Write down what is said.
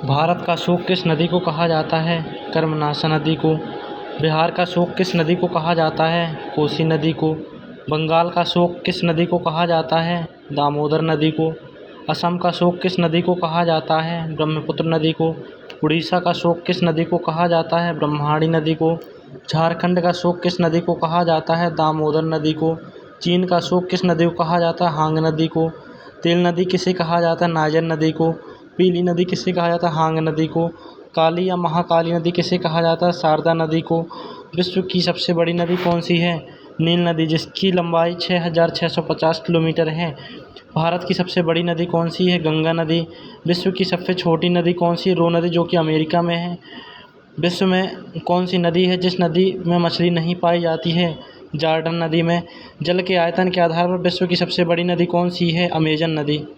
भारत का शोक किस नदी को कहा जाता है? कर्मनाशा नदी को। बिहार का शोक किस नदी को कहा जाता है? कोसी नदी को। बंगाल का शोक किस नदी को कहा जाता है? दामोदर नदी को। असम का शोक किस नदी को कहा जाता है? ब्रह्मपुत्र नदी को। उड़ीसा का शोक किस नदी को कहा जाता है? ब्रह्मणी नदी को। झारखंड का शोक किस नदी को कहा जाता है? दामोदर नदी को। चीन का शोक किस नदी को कहा जाता है? हांग नदी को। तेल नदी किसे कहा जाता है? नायर नदी को। पीली नदी किसे कहा जाता है? हांग नदी को। काली या महाकाली नदी किसे कहा जाता है? शारदा नदी को। विश्व की सबसे बड़ी नदी कौन सी है? नील नदी, जिसकी लंबाई 6,650 किलोमीटर है। भारत की सबसे बड़ी नदी कौन सी है? गंगा नदी। विश्व की सबसे छोटी नदी कौन सी है? रो नदी, जो कि अमेरिका में है। विश्व में कौन सी नदी है जिस नदी में मछली नहीं पाई जाती है? जॉर्डन नदी में। जल के आयतन के आधार पर विश्व की सबसे बड़ी नदी कौन सी है? अमेजन नदी।